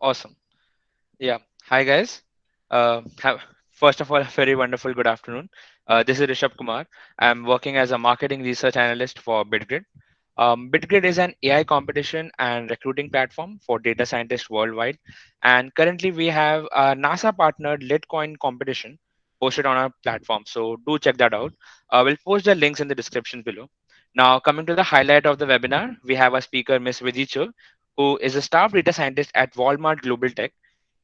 Awesome. Yeah. Hi, guys. Have, first of all, a very wonderful good afternoon. This is Rishabh Kumar. I'm working as a marketing research analyst for BitGrid. BitGrid is an AI competition and recruiting platform for data scientists worldwide. And currently, we have a NASA partnered Litcoin competition posted on our platform. So do check that out. We'll post the links in the description below. Now, coming to the highlight of the webinar, we have a speaker, Ms. Vidhi Chul, who is a staff data scientist at Walmart Global Tech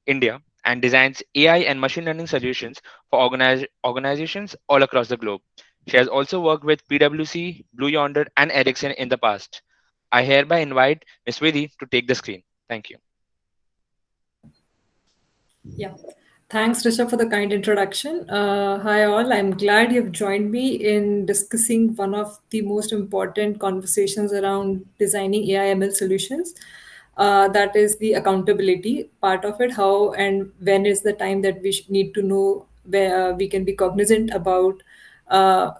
India and designs AI and machine learning solutions for organizations all across the globe. She has also worked with PwC, Blue Yonder, and Ericsson in the past. I hereby invite Ms. Vidhi to take the screen. Thank you. Yeah. Thanks, Risha, for the kind introduction. Hi, all. I'm glad you've joined me in discussing one of the most important conversations around designing AI ML solutions. That is the accountability part of it. How and when is the time that we need to know where we can be cognizant about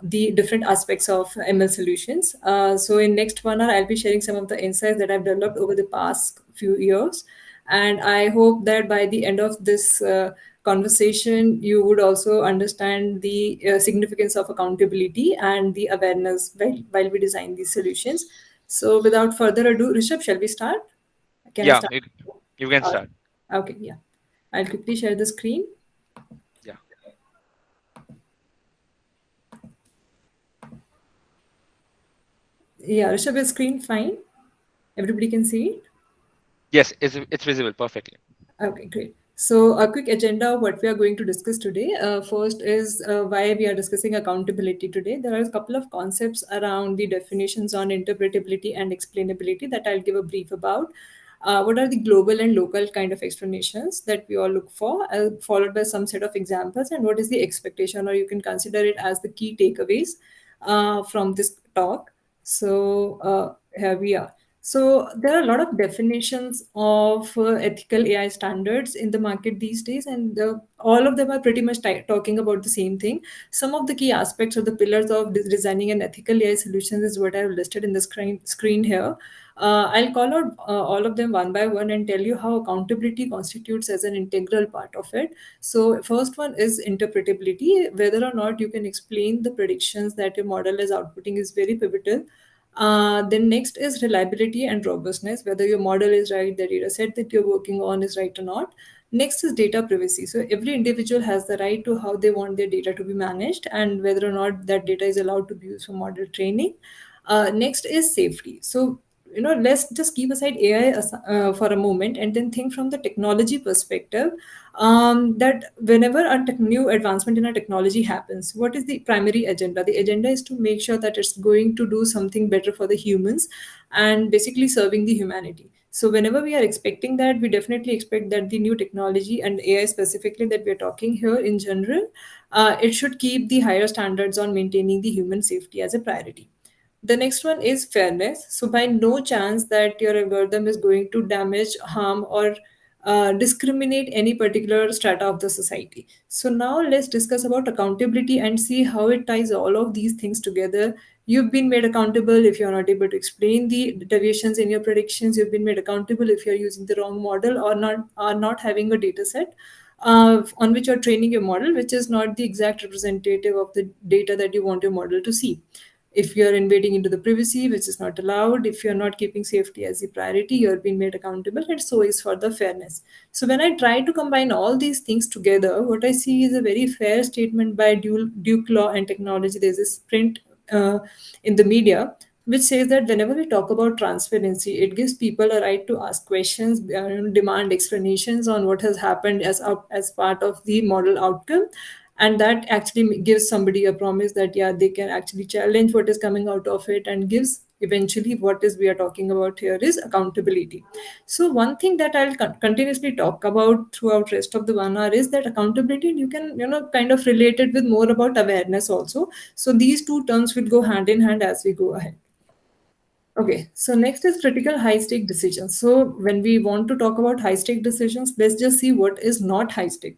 the different aspects of ML solutions. So in next 1 hour, I'll be sharing some of the insights that I've developed over the past few years. And I hope that by the end of this conversation, you would also understand the significance of accountability and the awareness while we design these solutions. So without further ado, Rishabh, shall we start? Can I Yeah, start? you can Uh, start. okay, yeah. I'll quickly share the screen. Yeah. Yeah, Rishabh, is screen fine? Everybody can see it? Yes, it's visible perfectly. Okay, great. So, a quick agenda of what we are going to discuss today. First is why we are discussing accountability today. There are a couple of concepts around the definitions on interpretability and explainability that I'll give a brief about. What are the global and local kind of explanations that we all look for, followed by some set of examples, and what is the expectation, or you can consider it as the key takeaways from this talk. So, here we are. So there are a lot of definitions of ethical AI standards in the market these days, and all of them are pretty much talking about the same thing. Some of the key aspects or the pillars of designing an ethical AI solutions is what I've listed in the screen here. I'll call out all of them one by one and tell you how accountability constitutes as an integral part of it. So first one is interpretability. Whether or not you can explain the predictions that your model is outputting is very pivotal. Then next is reliability and robustness, whether your model is right, the data set that you're working on is right or not. Next is data privacy. So every individual has the right to how they want their data to be managed and whether or not that data is allowed to be used for model training. Next is safety. So let's just keep aside AI for a moment and then think from the technology perspective, that whenever a new advancement in a technology happens, what is the primary agenda? The agenda is to make sure that it's going to do something better for the humans and basically serving the humanity. So whenever we are expecting that, we definitely expect that the new technology and AI specifically that we're talking here in general, it should keep the higher standards on maintaining the human safety as a priority. The next one is fairness. So, by no chance that your algorithm is going to damage, harm, or discriminate any particular strata of the society. So, now let's discuss about accountability and see how it ties all of these things together. You've been made accountable if you're not able to explain the deviations in your predictions. You've been made accountable if you're using the wrong model or not having a data set on which you're training your model, which is not the exact representative of the data that you want your model to see. If you're invading into the privacy, which is not allowed, if you're not keeping safety as a priority, you're being made accountable, and so is for the fairness. So when I try to combine all these things together, what I see is a very fair statement by Duke Law and Technology. There's a sprint in the media which says that whenever we talk about transparency, it gives people a right to ask questions, demand explanations on what has happened as part of the model outcome, and that actually gives somebody a promise that yeah, they can actually challenge what is coming out of it, and gives eventually what is we are talking about here is accountability. So one thing that I'll continuously talk about throughout rest of the 1 hour is that accountability, and you can kind of relate it with more about awareness also. So these two terms will go hand in hand as we go ahead. Okay, so next is critical high stake decisions. So when we want to talk about high stake decisions, let's just see what is not high stake.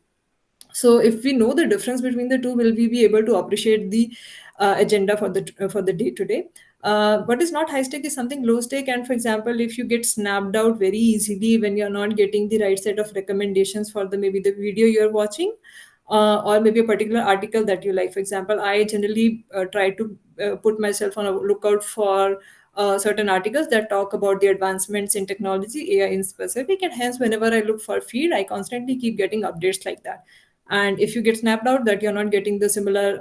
So if we know the difference between the two, will we be able to appreciate the agenda for the day today. What is not high stake is something low stake. And for example, if you get snapped out very easily when you're not getting the right set of recommendations for the maybe the video you're watching, or maybe a particular article that you like. For example, I generally try to put myself on a lookout for certain articles that talk about the advancements in technology, AI in specific, and hence whenever I look for feed, I constantly keep getting updates like that. And if you get snapped out that you're not getting the similar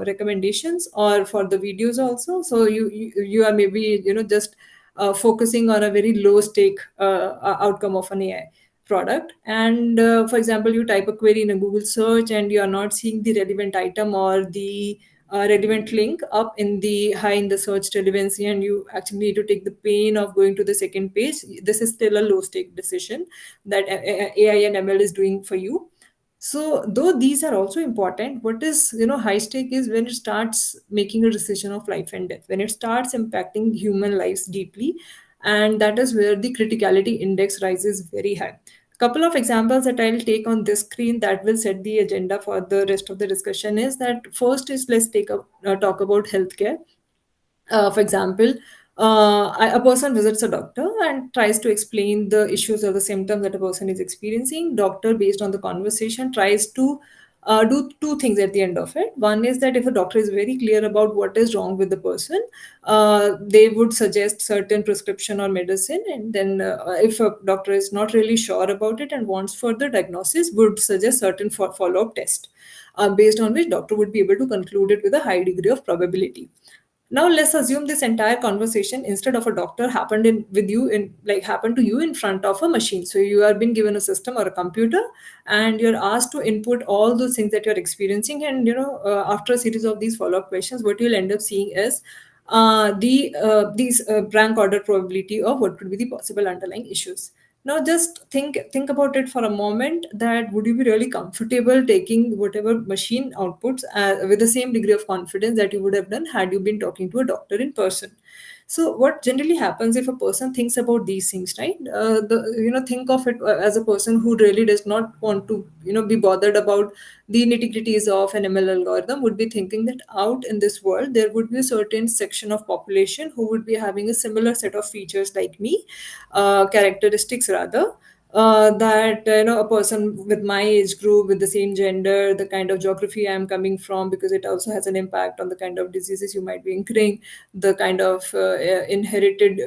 recommendations or for the videos also, so you are maybe just focusing on a very low stake outcome of an AI product. And for example, you type a query in a Google search and you are not seeing the relevant item or the relevant link up in the high in the search relevancy, and you actually need to take the pain of going to the second page. This is still a low stake decision that AI and ML is doing for you. So though these are also important, what is high stake is when it starts making a decision of life and death, when it starts impacting human lives deeply, and that is where the criticality index rises very high. Couple of examples that I'll take on this screen that will set the agenda for the rest of the discussion is that first is let's talk about healthcare. For example, a person visits a doctor and tries to explain the issues or the symptoms that a person is experiencing. Doctor, based on the conversation, tries to do two things at the end of it. One is that if a doctor is very clear about what is wrong with the person, they would suggest certain prescription or medicine, and then if a doctor is not really sure about it and wants further diagnosis, would suggest certain follow-up test, based on which doctor would be able to conclude it with a high degree of probability. Now let's assume this entire conversation, instead of a doctor, happened in with you in like happened to you in front of a machine. So you are being given a system or a computer, and you're asked to input all those things that you're experiencing. And after a series of these follow-up questions, what you'll end up seeing is these rank order probability of what could be the possible underlying issues. Now just think about it for a moment, that would you be really comfortable taking whatever machine outputs with the same degree of confidence that you would have done had you been talking to a doctor in person? So what generally happens if a person thinks about these things, right? Think of it as a person who really does not want to be bothered about the nitty-gritties of an ML algorithm, would be thinking that out in this world there would be a certain section of population who would be having a similar set of features like me, characteristics rather, that a person with my age group, with the same gender, the kind of geography I'm coming from, because it also has an impact on the kind of diseases you might be incurring, the kind of inherited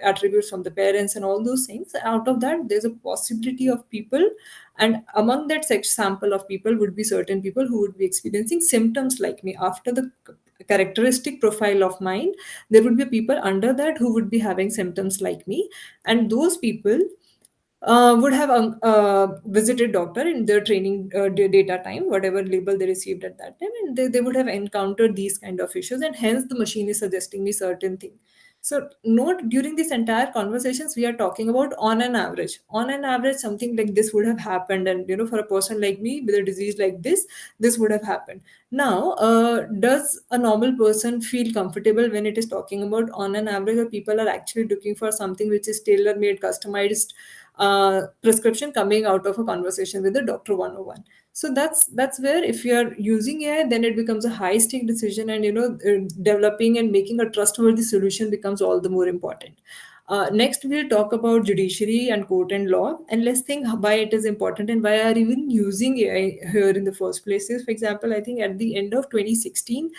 attributes from the parents and all those things. Out of that, there's a possibility of people, and among that sample of people would be certain people who would be experiencing symptoms like me. After the characteristic profile of mine, there would be people under that who would be having symptoms like me, and those people would have visited doctor in their training data time, whatever label they received at that time, and they would have encountered these kind of issues, and hence the machine is suggesting me certain thing. So note, during this entire conversations we are talking about on an average something like this would have happened, and for a person like me with a disease like this would have happened. Now does a normal person feel comfortable when it is talking about on an average, or people are actually looking for something which is tailor made, customized prescription coming out of a conversation with the doctor 101? So that's where, if you are using AI, then it becomes a high stake decision, and developing and making a trustworthy solution becomes all the more important. Next, we'll talk about judiciary and court and law, and let's think why it is important and why are even using AI here in the first place. For example, I think at the end of 2016,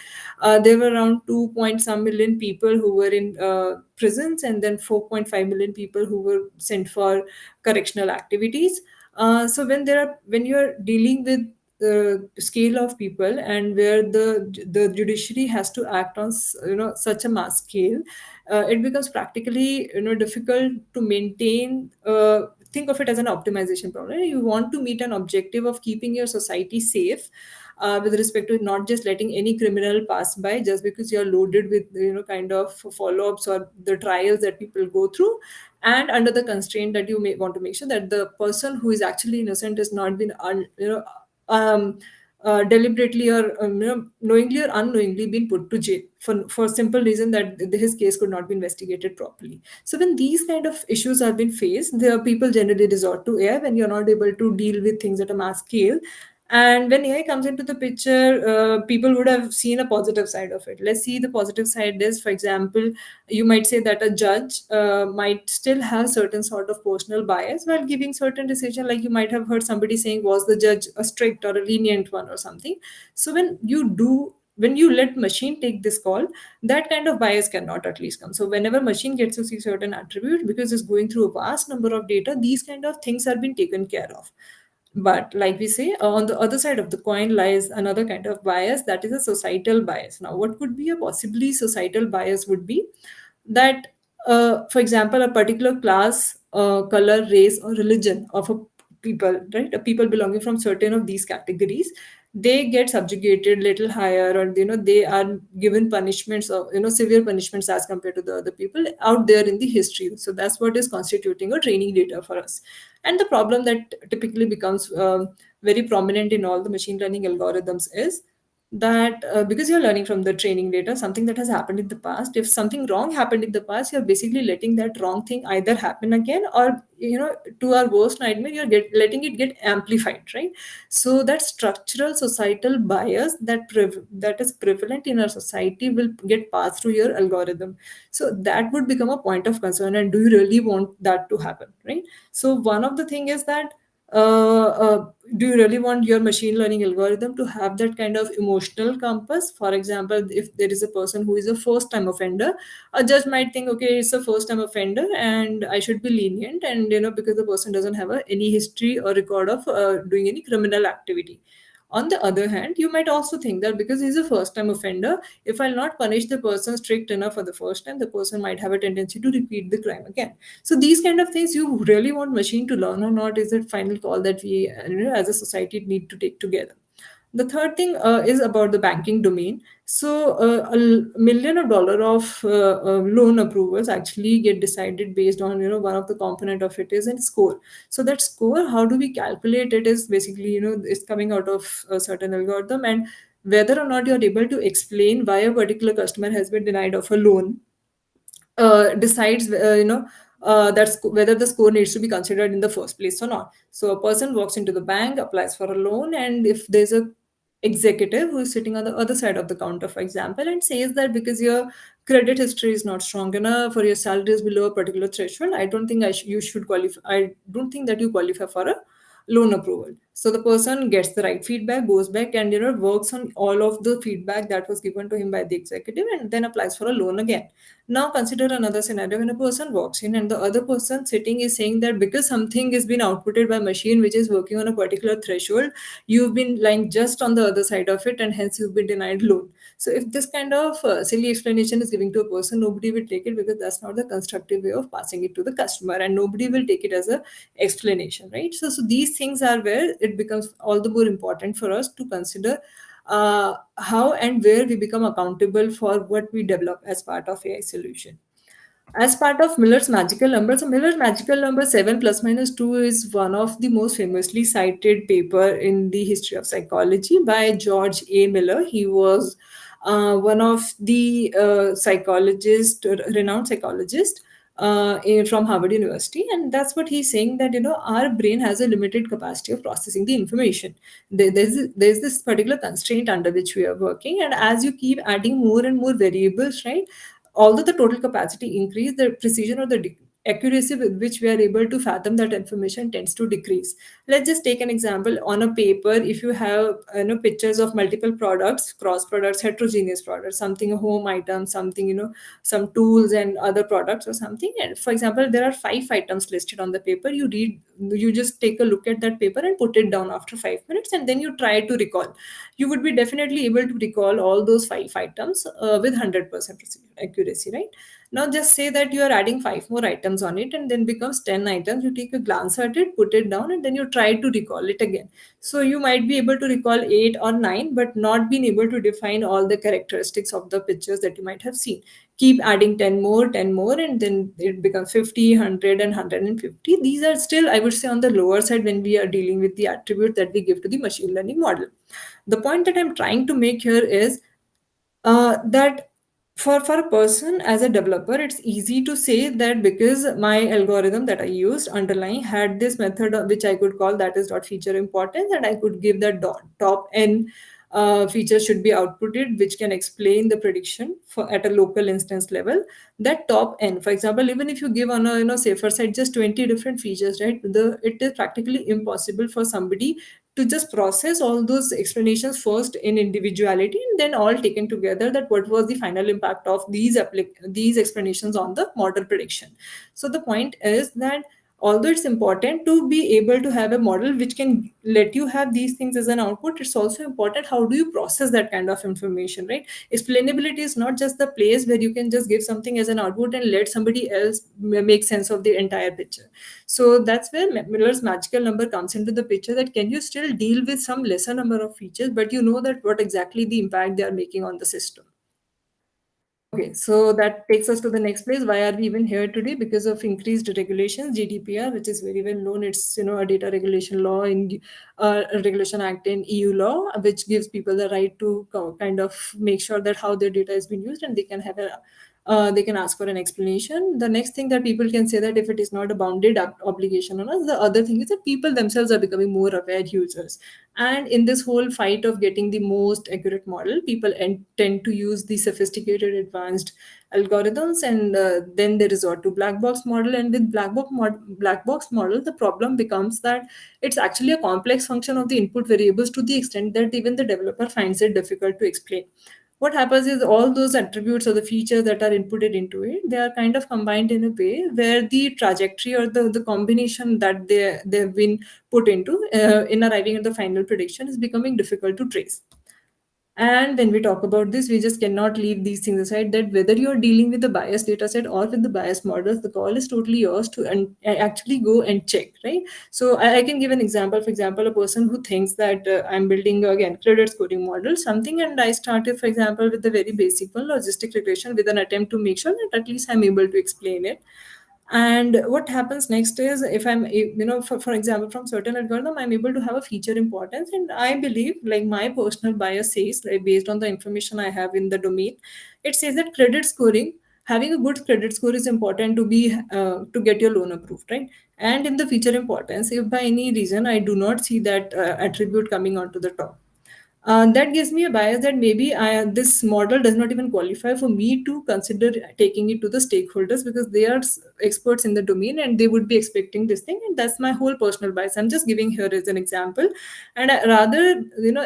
there were around 2 point some million people who were in prisons, and then 4.5 million people who were sent for correctional activities. When you are dealing with the scale of people, and where the judiciary has to act on such a mass scale, it becomes practically difficult to maintain. Think of it as an optimization problem. You want to meet an objective of keeping your society safe, with respect to not just letting any criminal pass by just because you're loaded with kind of follow-ups or the trials that people go through, and under the constraint that you may want to make sure that the person who is actually innocent has not been um, deliberately or knowingly or unknowingly been put to jail for simple reason that his case could not be investigated properly. So when these kind of issues have been faced, the people generally resort to AI when you're not able to deal with things at a mass scale. And when AI comes into the picture, people would have seen a positive side of it. Let's see, the positive side is, for example, you might say that a judge might still have certain sort of personal bias while giving certain decision. Like you might have heard somebody saying, was the judge a strict or a lenient one or something? So when you let machine take this call, that kind of bias cannot at least come. So whenever machine gets to see certain attributes, because it's going through a vast number of data, these kind of things are being taken care of. But like we say, on the other side of the coin lies another kind of bias, that is a societal bias. Now, what could be a possibly societal bias would be that, for example, a particular class, color, race, or religion of a people, right? People belonging from certain of these categories, they get subjugated little higher, or they are given punishments, or severe punishments as compared to the other people out there in the history. So that's what is constituting a training data for us. And the problem that typically becomes very prominent in all the machine learning algorithms is that, because you're learning from the training data, something that has happened in the past, if something wrong happened in the past, you're basically letting that wrong thing either happen again, or to our worst nightmare, letting it get amplified, right? So that structural societal bias that is prevalent in our society will get passed through your algorithm. So that would become a point of concern, and do you really want that to happen, right? So one of the thing is that, do you really want your machine learning algorithm to have that kind of emotional compass? For example, if there is a person who is a first time offender, a judge might think, okay, it's a first time offender and I should be lenient, and because the person doesn't have any history or record of doing any criminal activity. On the other hand, you might also think that because he's a first time offender, if I'll not punish the person strict enough for the first time, the person might have a tendency to repeat the crime again. So these kind of things, you really want machine to learn or not, is the final call that we, as a society, need to take together. The third thing is about the banking domain. So million of dollar of loan approvals actually get decided based on, one of the component of it is in score. So that score, how do we calculate it, is basically, it's coming out of a certain algorithm, and whether or not you're able to explain why a particular customer has been denied of a loan decides, whether the score needs to be considered in the first place or not. So a person walks into the bank, applies for a loan, and if there's a executive who is sitting on the other side of the counter, for example, and says that because your credit history is not strong enough or your salary is below a particular threshold, I don't think you should qualify. I don't think that you qualify for a loan approval. So the person gets the right feedback, goes back, and works on all of the feedback that was given to him by the executive, and then applies for a loan again. Now consider another scenario when a person walks in and the other person sitting is saying that because something is being outputted by machine which is working on a particular threshold, you've been lying just on the other side of it, and hence you've been denied loan. So if this kind of silly explanation is given to a person, nobody will take it, because that's not the constructive way of passing it to the customer, and nobody will take it as a explanation, right? So these things are where it becomes all the more important for us to consider how and where we become accountable for what we develop as part of AI solution. As part of Miller's magical number, so Miller's magical number 7 plus minus 2 is one of the most famously cited paper in the history of psychology by George A. Miller. He was one of the renowned psychologist from Harvard University, and that's what he's saying, that our brain has a limited capacity of processing the information. There's this particular constraint under which we are working, and as you keep adding more and more variables, right, although the total capacity increase, the precision or the accuracy with which we are able to fathom that information tends to decrease. Let's just take an example. On a paper, if you have pictures of multiple products, cross products, heterogeneous products, something a home item, something, some tools and other products or something, and for example there are 5 items listed on the paper, you just take a look at that paper and put it down after 5 minutes, and then you try to recall. You would be definitely able to recall all those 5 items with 100% accuracy, right? Now just say that you are adding 5 more items on it, and then becomes 10 items. You take a glance at it, put it down, and then you try to recall it again. So you might be able to recall 8 or 9, but not being able to define all the characteristics of the pictures that you might have seen. Keep adding 10 more, 10 more, and then it becomes 50, 100, and 150. These are still, I would say, on the lower side when we are dealing with the attribute that we give to the machine learning model. The point that I'm trying to make here is that For a person as a developer, it's easy to say that because my algorithm that I used underlying had this method which I could call that is dot feature importance, and I could give that dot top n feature should be outputted which can explain the prediction for at a local instance level. That top n, for example, even if you give on a safer side just 20 different features, right, the it is practically impossible for somebody to just process all those explanations first in individuality and then all taken together, that what was the final impact of these explanations on the model prediction. So the point is that although it's important to be able to have a model which can let you have these things as an output, it's also important how do you process that kind of information, right? Explainability is not just the place where you can just give something as an output and let somebody else make sense of the entire picture. So that's where Miller's magical number comes into the picture, that can you still deal with some lesser number of features, but you know that what exactly the impact they are making on the system. Okay, so that takes us to the next place. Why are we even here today? Because of increased regulations, GDPR, which is very well known. It's a data regulation law in a regulation act in EU law, which gives people the right to kind of make sure that how their data is being used, and they can have a they can ask for an explanation. The next thing that people can say that if it is not a bounded obligation on us, the other thing is that people themselves are becoming more aware users. And in this whole fight of getting the most accurate model, people tend to use the sophisticated, advanced algorithms, and then they resort to black box model. And with black box model, the problem becomes that it's actually a complex function of the input variables to the extent that even the developer finds it difficult to explain. What happens is all those attributes or the features that are inputted into it, they are kind of combined in a way where the trajectory or the combination that they've been put into in arriving at the final prediction is becoming difficult to trace. And when we talk about this, we just cannot leave these things aside, that whether you're dealing with the biased data set or with the biased models, the call is totally yours to actually go and check, right? So I can give an example. For example, a person who thinks that I'm building, again, credit scoring model, something, and I started, for example, with the very basic one, logistic regression, with an attempt to make sure that at least I'm able to explain it. And what happens next is, if I'm for example, from certain algorithm I'm able to have a feature importance, and I believe, like, my personal bias says, like, based on the information I have in the domain, it says that credit scoring, having a good credit score is important to be to get your loan approved, right? And in the feature importance, if by any reason I do not see that attribute coming onto the top, that gives me a bias that maybe this model does not even qualify for me to consider taking it to the stakeholders, because they are experts in the domain and they would be expecting this thing. And that's my whole personal bias. I'm just giving here as an example. And rather,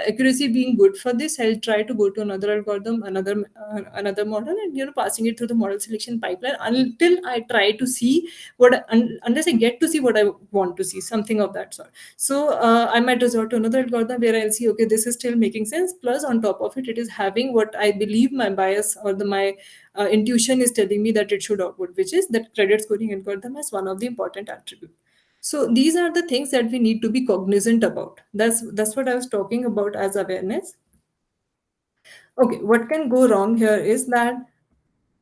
accuracy being good for this, I'll try to go to another algorithm, another model, and passing it through the model selection pipeline until I try to see unless I get to see what I want to see, something of that sort. So I might resort to another algorithm where I'll see, okay, this is still making sense. Plus, on top of it, it is having what I believe my bias or my intuition is telling me that it should output, which is that credit scoring algorithm as one of the important attributes. So these are the things that we need to be cognizant about. That's what I was talking about as awareness. Okay, what can go wrong here is that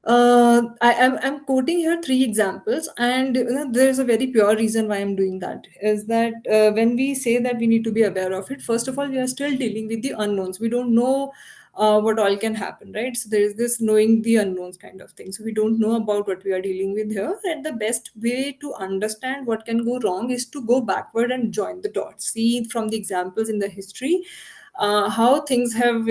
I'm quoting here three examples, and there's a very pure reason why I'm doing that. Is that when we say that we need to be aware of it, first of all, we are still dealing with the unknowns. We don't know what all can happen, right? So there is this knowing the unknowns kind of thing. So we don't know about what we are dealing with here, and the best way to understand what can go wrong is to go backward and join the dots. See from the examples in the history how things have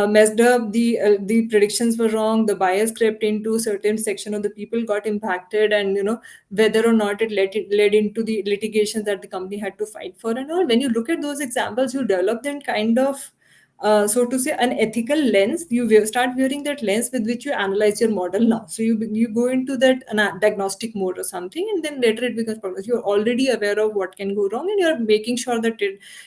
messed up. The predictions were wrong, the bias crept into certain section of the people, got impacted, and whether or not it led into the litigation that the company had to fight for and all. When you look at those examples, you develop then kind of so to say an ethical lens. You start wearing that lens with which you analyze your model now. So you go into that diagnostic mode or something, and then later it becomes problem. You're already aware of what can go wrong, and you're making sure that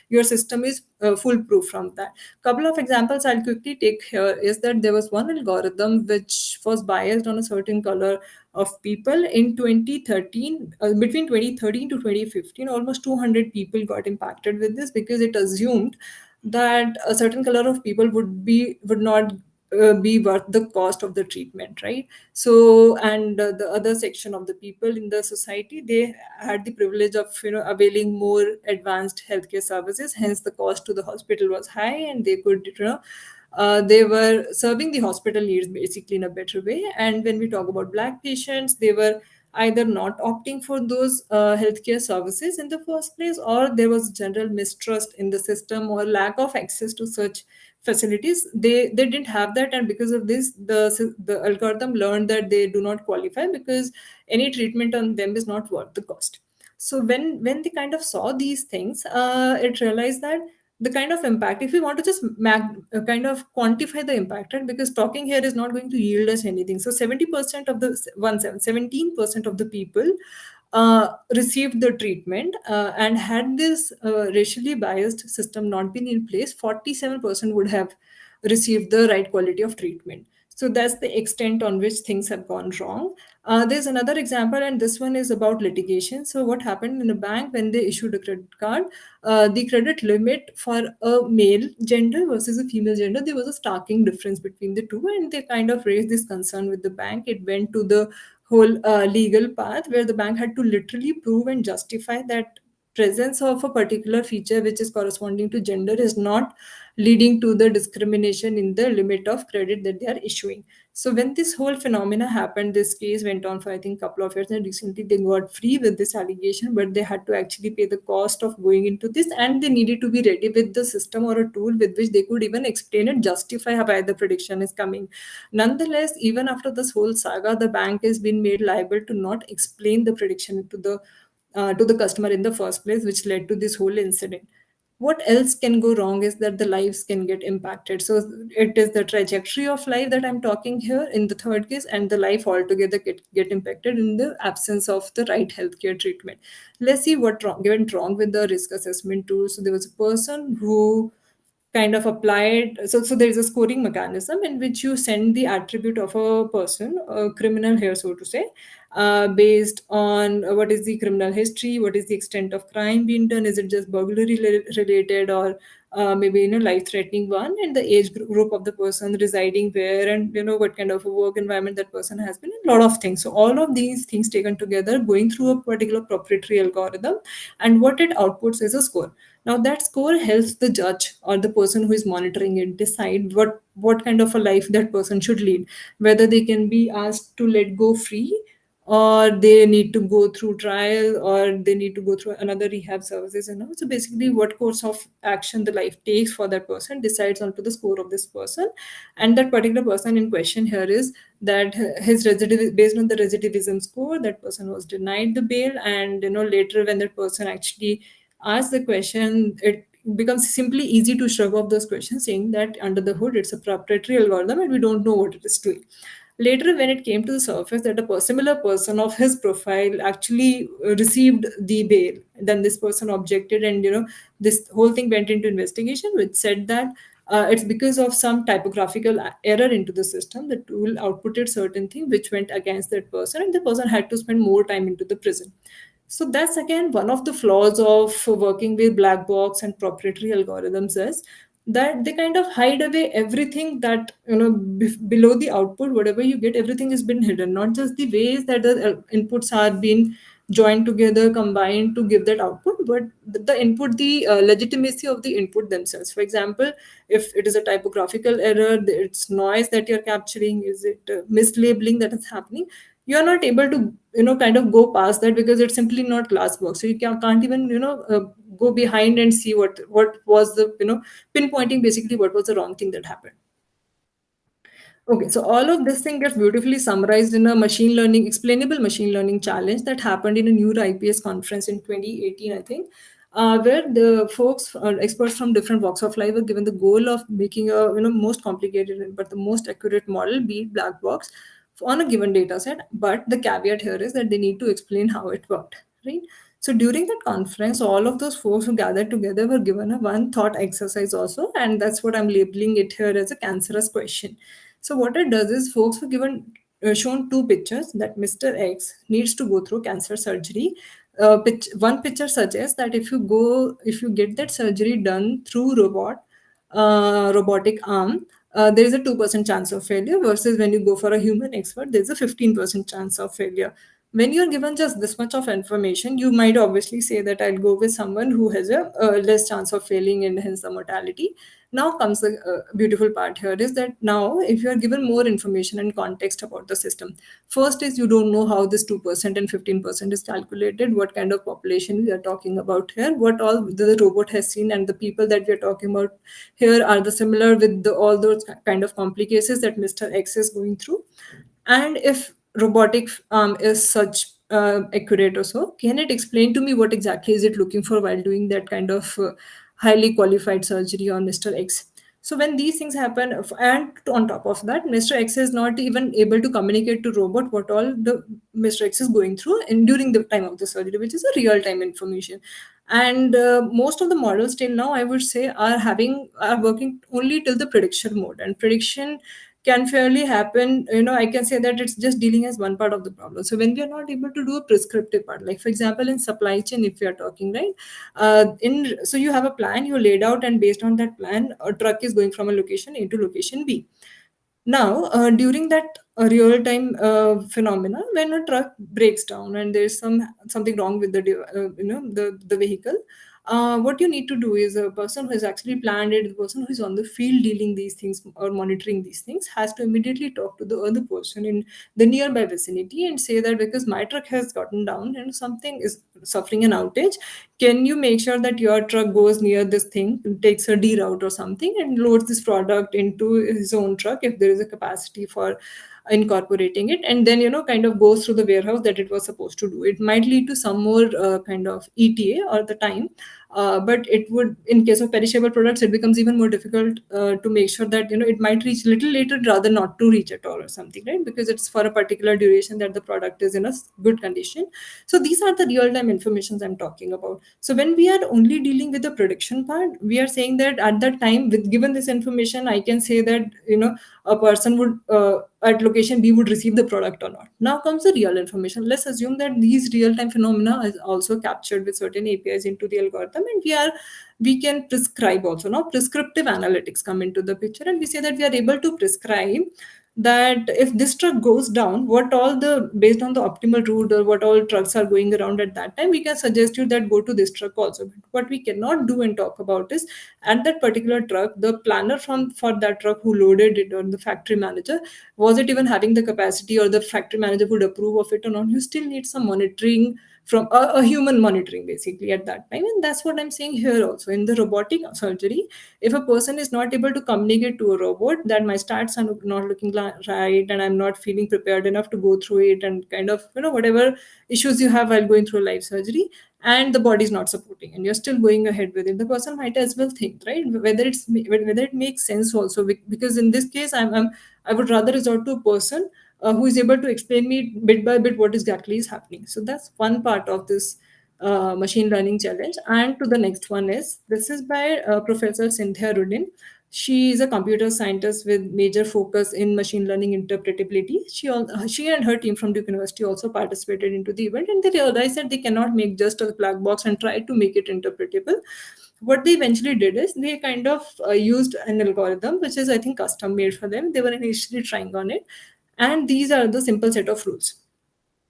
your system is foolproof from that. Couple of examples I'll quickly take here is that there was one algorithm which was biased on a certain color of people in 2013. Between 2013 to 2015, almost 200 people got impacted with this, because it assumed that a certain color of people would not be worth the cost of the treatment, right? So, and the other section of the people in the society, they had the privilege of availing more advanced healthcare services, hence the cost to the hospital was high, and they could They were serving the hospital needs basically in a better way. And when we talk about black patients, they were either not opting for those healthcare services in the first place, or there was general mistrust in the system or lack of access to such facilities. They didn't have that, and because of this, the algorithm learned that they do not qualify because any treatment on them is not worth the cost. So when they kind of saw these things, it realized that the kind of impact, if we want to just kind of quantify the impact, right? Because talking here is not going to yield us anything. So 70% of the 17% of the people received the treatment, and had this racially biased system not been in place, 47% would have received the right quality of treatment. So that's the extent on which things have gone wrong. There's another example, and this one is about litigation. So what happened in a bank when they issued a credit card, the credit limit for a male gender versus a female gender, there was a starking difference between the two, and they kind of raised this concern with the bank. It went to the whole legal path where the bank had to literally prove and justify that presence of a particular feature which is corresponding to gender is not leading to the discrimination in the limit of credit that they are issuing. So when this whole phenomena happened, this case went on for I think couple of years, and recently they got free with this allegation, but they had to actually pay the cost of going into this, and they needed to be ready with the system or a tool with which they could even explain and justify why the prediction is coming. Nonetheless, even after this whole saga, the bank has been made liable to not explain the prediction to the customer in the first place, which led to this whole incident. What else can go wrong is that the lives can get impacted. So it is the trajectory of life that I'm talking here in the third case, and the life altogether get impacted in the absence of the right healthcare treatment. Let's see what went wrong with the risk assessment tool. So there was a person who kind of applied, so there is a scoring mechanism in which you send the attribute of a person, a criminal here so to say, based on what is the criminal history, what is the extent of crime being done, is it just burglary related, or maybe life threatening one, and the age group of the person residing where, and what kind of a work environment that person has been in, a lot of things. So all of these things taken together, going through a particular proprietary algorithm, and what it outputs is a score. Now that score helps the judge or the person who is monitoring it decide what kind of a life that person should lead, whether they can be asked to let go free, or they need to go through trial, or they need to go through another rehab services. So basically what course of action the life takes for that person decides onto the score of this person. And that particular person in question here is that his recidiv based on the recidivism score, that person was denied the bail. And later when that person actually ask the question, it becomes simply easy to shrug off those questions, saying that under the hood it's a proprietary algorithm and we don't know what it is doing. Later, when it came to the surface that a similar person of his profile actually received the bail, then this person objected, and this whole thing went into investigation, which said that it's because of some typographical error into the system. The tool outputted certain thing which went against that person, and the person had to spend more time into the prison. So that's again one of the flaws of working with black box and proprietary algorithms is that they kind of hide away everything that below the output. Whatever you get, everything has been hidden, not just the ways that the inputs are being joined together, combined to give that output, but the input, the legitimacy of the input themselves. For example, if it is a typographical error, it's noise that you're capturing, is it mislabeling that is happening, you're not able to kind of go past that, because it's simply not glass box. So you can't even go behind and see what was the pinpointing basically what was the wrong thing that happened. Okay, so all of this thing gets beautifully summarized in a machine learning, explainable machine learning challenge that happened in a new IPS conference in 2018, I think, where the folks, experts from different walks of life, were given the goal of making a most complicated but the most accurate model, be it black box, on a given data set. But the caveat here is that they need to explain how it worked, right? So during that conference, all of those folks who gathered together were given a one thought exercise also, and that's what I'm labeling it here as a cancerous question. So what it does is folks were given shown two pictures that Mr. X needs to go through cancer surgery. One picture suggests that if you get that surgery done through robotic arm, there is a 2% chance of failure, versus when you go for a human expert, there's a 15% chance of failure. When you're given just this much of information, you might obviously say that I'll go with someone who has a less chance of failing and hence the mortality. Now comes the beautiful part here is that now if you are given more information and context about the system, first is you don't know how this 2% and 15% is calculated, what kind of population we are talking about here, what all the robot has seen, and the people that we are talking about here are the similar with all those kind of complications that Mr. X is going through. And if robotic is such accurate or so, can it explain to me what exactly is it looking for while doing that kind of highly qualified surgery on Mr. X? So when these things happen, and on top of that, Mr. X is not even able to communicate to robot what all the Mr. X is going through and during the time of the surgery, which is a real time information. And most of the models till now, I would say, are working only till the prediction mode, and prediction can fairly happen. I can say that it's just dealing as one part of the problem. So when we are not able to do a prescriptive part, like for example in supply chain, if we are talking, right, in so you have a plan you laid out, and based on that plan a truck is going from a location A to location B. Now, during that real-time phenomena, when a truck breaks down and there's something wrong with the vehicle, what you need to do is a person who has actually planned it, the person who is on the field dealing these things or monitoring these things, has to immediately talk to the other person in the nearby vicinity and say that because my truck has gotten down and something is suffering an outage, can you make sure that your truck goes near this thing, takes a D route or something, and loads this product into his own truck if there is a capacity for incorporating it, and then kind of goes through the warehouse that it was supposed to do. It might lead to some more kind of ETA or the time, but it would, in case of perishable products, it becomes even more difficult to make sure that it might reach little later rather not to reach at all or something, right? Because it's for a particular duration that the product is in a good condition. So these are the real time informations I'm talking about. So when we are only dealing with the prediction part, we are saying that at that time, with given this information, I can say that a person would at location B would receive the product or not. Now comes the real information. Let's assume that these real time phenomena is also captured with certain APIs into the algorithm, and we can prescribe also. Now prescriptive analytics come into the picture, and we say that we are able to prescribe that if this truck goes down, what all the, based on the optimal route or what all trucks are going around at that time, we can suggest you that go to this truck also. But what we cannot do and talk about is at that particular truck, the planner from for that truck who loaded it, or the factory manager, was it even having the capacity, or the factory manager would approve of it or not. You still need some monitoring from a human monitoring basically at that time. And that's what I'm saying here also in the robotic surgery. If a person is not able to communicate to a robot that my stats are not looking right, and I'm not feeling prepared enough to go through it, and kind of whatever issues you have while going through a life surgery, and the body is not supporting, and you're still going ahead with it, the person might as well think, right, whether it makes sense also. Because in this case, I would rather resort to a person who is able to explain me bit by bit what exactly is happening. So that's one part of this machine learning challenge. And to the next one is, this is by Professor Cynthia Rudin. She is a computer scientist with major focus in machine learning interpretability. She and her team from Duke University also participated into the event, and they realized that they cannot make just a black box and try to make it interpretable. What they eventually did is they kind of used an algorithm which is, I think, custom made for them. They were initially trying on it, and these are the simple set of rules.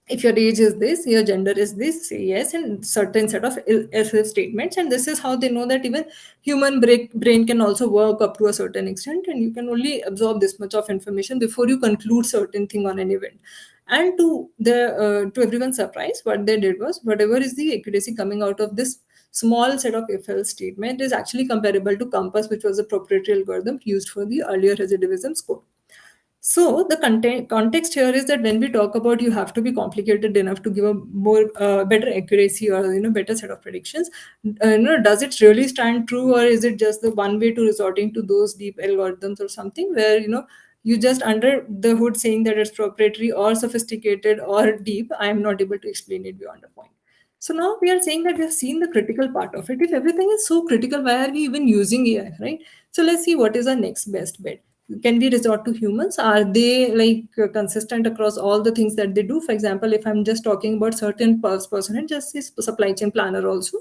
If your age is this, your gender is this, say yes, and certain set of if statements. And this is how they know that even human brain can also work up to a certain extent, and you can only absorb this much of information before you conclude certain thing on an event. And to everyone's surprise, what they did was, whatever is the accuracy coming out of this small set of if else statement is actually comparable to Compass, which was a proprietary algorithm used for the earlier recidivism score. So the context here is that when we talk about you have to be complicated enough to give a more better accuracy, or better set of predictions, does it really stand true, or is it just the one way to resorting to those deep algorithms or something where you just under the hood saying that it's proprietary or sophisticated or deep? I am not able to explain it beyond a point. So now we are saying that we have seen the critical part of it. If everything is so critical, why are we even using AI, right? So let's see what is our next best bet. Can we resort to humans? Are they like consistent across all the things that they do? For example, if I'm just talking about certain person and just this supply chain planner also,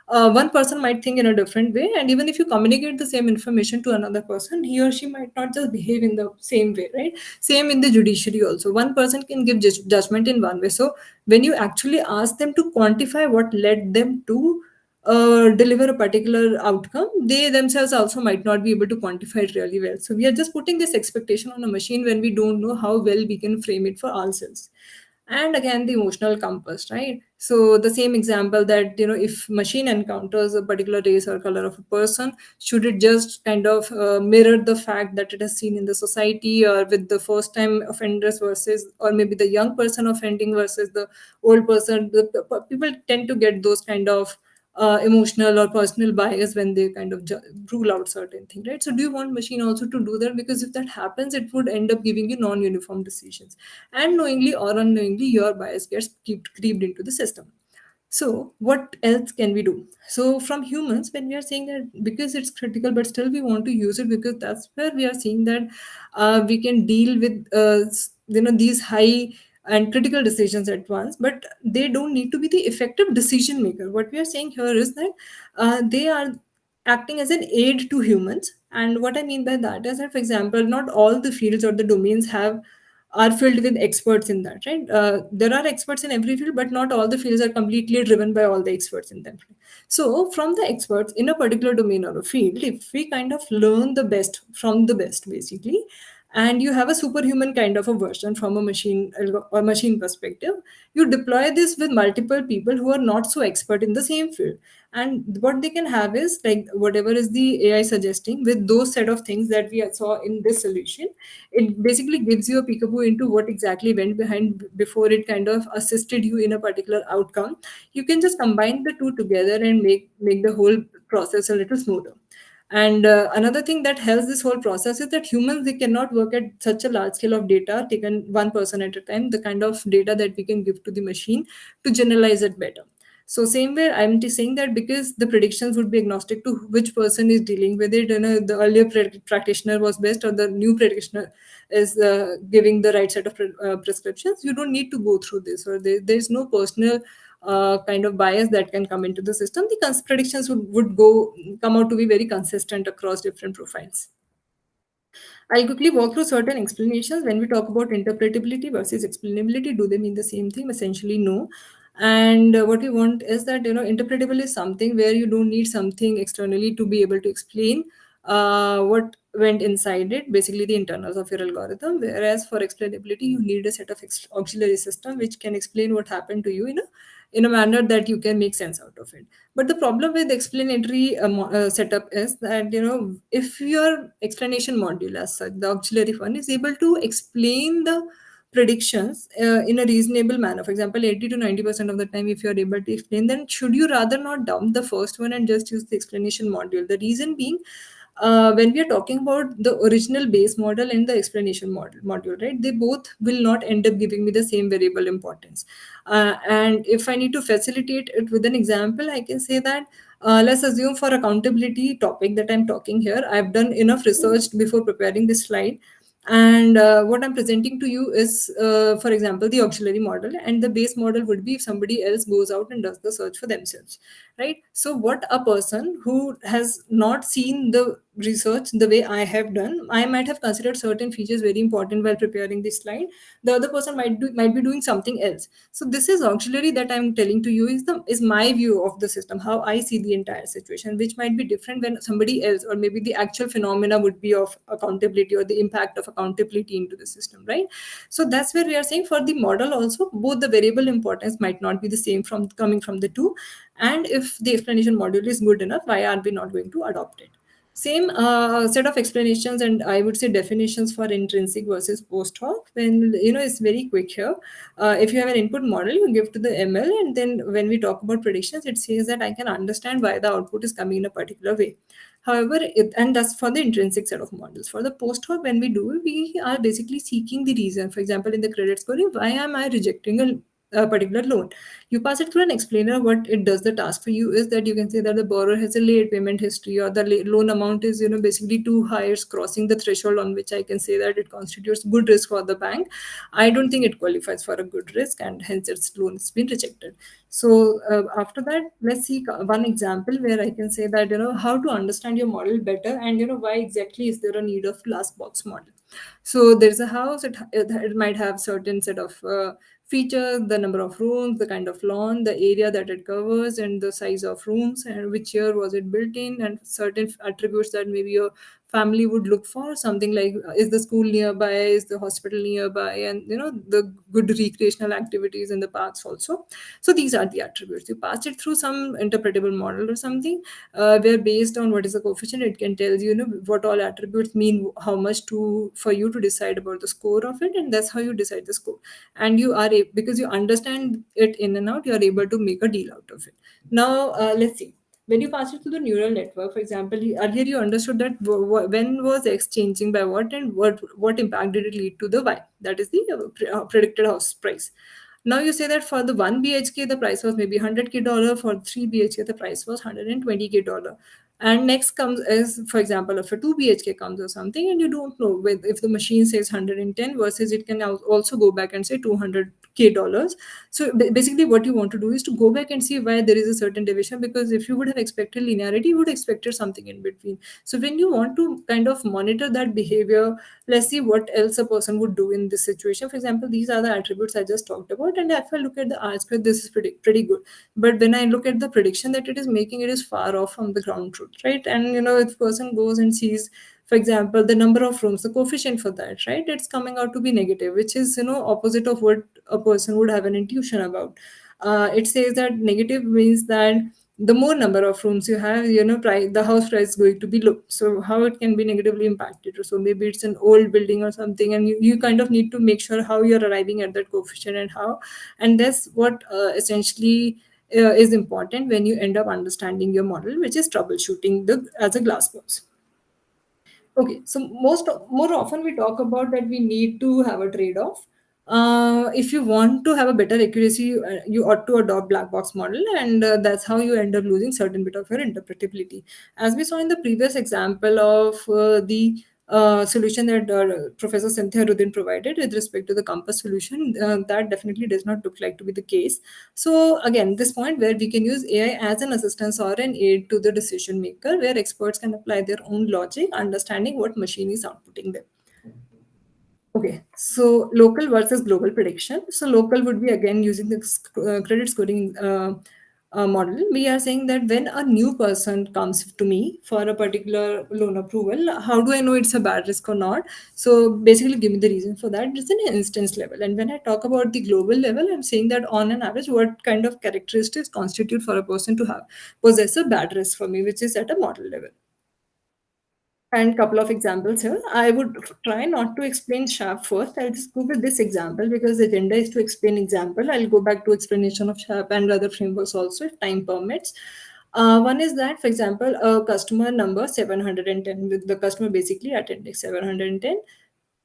one person might think in a different way, and even if you communicate the same information to another person, he or she might not just behave in the same way, right? Same in the judiciary also, one person can give judgment in one way. So when you actually ask them to quantify what led them to deliver a particular outcome, they themselves also might not be able to quantify it really well. So we are just putting this expectation on a machine when we don't know how well we can frame it for ourselves. And again, the emotional compass, right? So the same example that, if machine encounters a particular race or color of a person, should it just kind of mirror the fact that it has seen in the society, or with the first time offenders versus, or maybe the young person offending versus the old person? People tend to get those kind of emotional or personal bias when they kind of rule out certain things, right? So do you want machine also to do that? Because if that happens, it would end up giving you non-uniform decisions, and knowingly or unknowingly your bias gets creeped into the system. So what else can we do? So from humans, when we are saying that because it's critical, but still we want to use it, because that's where we are seeing that we can deal with these high and critical decisions at once, but they don't need to be the effective decision maker. What we are saying here is that they are acting as an aid to humans. And what I mean by that is that, for example, not all the fields or the domains have are filled with experts in that, right? There are experts in every field, but not all the fields are completely driven by all the experts in them. So from the experts in a particular domain or a field, if we kind of learn the best from the best, basically, and you have a superhuman kind of a version from a machine perspective, you deploy this with multiple people who are not so expert in the same field. And what they can have is like whatever is the AI suggesting, with those set of things that we saw in this solution, it basically gives you a peekaboo into what exactly went behind before it kind of assisted you in a particular outcome. You can just combine the two together and make the whole process a little smoother. And another thing that helps this whole process is that humans, they cannot work at such a large scale of data taken one person at a time, the kind of data that we can give to the machine to generalize it better. So same way, I'm just saying that because the predictions would be agnostic to which person is dealing with it, the earlier practitioner was best or the new practitioner is giving the right set of prescriptions. You don't need to go through this, or there's no personal kind of bias that can come into the system. The predictions would come out to be very consistent across different profiles. I'll quickly walk through certain explanations. When we talk about interpretability versus explainability, do they mean the same thing? Essentially, no. And what we want is that, interpretable is something where you don't need something externally to be able to explain what went inside it, basically the internals of your algorithm. Whereas for explainability, you need a set of auxiliary system which can explain what happened to you in a manner that you can make sense out of it. But the problem with explanatory setup is that, if your explanation module as such, the auxiliary one, is able to explain the predictions in a reasonable manner, for example, 80 to 90% of the time, if you're able to explain, then should you rather not dump the first one and just use the explanation module? The reason being, when we are talking about the original base model and the explanation module, right, they both will not end up giving me the same variable importance. And if I need to facilitate it with an example, I can say that, let's assume for accountability topic that I'm talking here, I've done enough research before preparing this slide. And what I'm presenting to you is, for example, the auxiliary model, and the base model would be if somebody else goes out and does the search for themselves, right? So what a person who has not seen the research the way I have done, I might have considered certain features very important while preparing this slide. The other person might be doing something else. So this is auxiliary that I'm telling to you is my view of the system, how I see the entire situation, which might be different when somebody else, or maybe the actual phenomena would be of accountability or the impact of accountability into the system, right? So that's where we are saying for the model also, both the variable importance might not be the same from coming from the two. And if the explanation module is good enough, why are we not going to adopt it? Same set of explanations, and I would say definitions for intrinsic versus post hoc. When it's very quick here. If you have an input model, you give to the ML, and then when we talk about predictions, it says that I can understand why the output is coming in a particular way. However, and that's for the intrinsic set of models. For the post hoc, when we do, we are basically seeking the reason. For example, in the credit scoring, why am I rejecting a particular loan? You pass it through an explainer. What it does, the task for you, is that you can say that the borrower has a late payment history, or the loan amount is basically too high, it's crossing the threshold on which I can say that it constitutes good risk for the bank. I don't think it qualifies for a good risk, and hence its loan has been rejected. So after that, let's see one example where I can say that, how to understand your model better, and why exactly is there a need of glass box model. So there's a house, it might have certain set of features, the number of rooms, the kind of lawn, the area that it covers, and the size of rooms, and which year was it built in, and certain attributes that maybe your family would look for, something like is the school nearby, is the hospital nearby, and the good recreational activities in the parks also. So these are the attributes. You pass it through some interpretable model or something, where based on what is the coefficient, it can tell you, what all attributes mean, how much to for you to decide about the score of it, and that's how you decide the score. And because you understand it in and out, you are able to make a deal out of it. Now, let's see. When you pass it to the neural network, for example, earlier you understood that when was X changing by what, and what impact did it lead to the Y, that is the predicted house price. Now you say that for the 1 BHK the price was maybe 100K dollar, for 3 BHK the price was 120K dollar. And next comes is, for example, if a 2 BHK comes or something, and you don't know if the machine says 110 versus it can also go back and say 200K dollars. So basically what you want to do is to go back and see why there is a certain deviation, because if you would have expected linearity, you would have expected something in between. So when you want to kind of monitor that behavior, let's see what else a person would do in this situation. For example, these are the attributes I just talked about, and if I look at the R square, this is pretty good. But when I look at the prediction that it is making, it is far off from the ground truth, right? And if person goes and sees, for example, the number of rooms, the coefficient for that, right, it's coming out to be negative, which is opposite of what a person would have an intuition about. It says that negative means that the more number of rooms you have, the house price is going to be low. So how it can be negatively impacted? So maybe it's an old building or something, and you kind of need to make sure how you're arriving at that coefficient, and that's what essentially is important when you end up understanding your model, which is troubleshooting the as a glass box. Okay, so more often we talk about that we need to have a trade-off. If you want to have a better accuracy, you ought to adopt black box model, and that's how you end up losing certain bit of your interpretability. As we saw in the previous example of the solution that Professor Cynthia Rudin provided with respect to the compass solution, that definitely does not look like to be the case. So again, this point where we can use AI as an assistance or an aid to the decision maker, where experts can apply their own logic, understanding what machine is outputting them. Okay, so local versus global prediction. So local would be again using the credit scoring model. We are saying that when a new person comes to me for a particular loan approval, how do I know it's a bad risk or not? So basically, give me the reason for that. It's an instance level. And when I talk about the global level, I'm saying that on an average, what kind of characteristics constitute for a person to have possess a bad risk for me, which is at a model level. And couple of examples here. I would try not to explain SHAP first. I'll just go with this example because the agenda is to explain example. I'll go back to explanation of SHAP and other frameworks also if time permits. One is that, for example, a customer number 710, with the customer basically at index 710.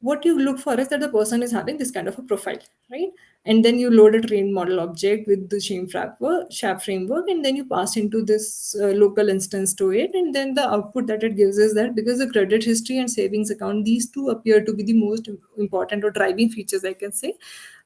What you look for is that the person is having this kind of a profile, right? And then you load a trained model object with the SHAP framework, and then you pass into this local instance to it, and then the output that it gives is that because the credit history and savings account, these two appear to be the most important or driving features, I can say,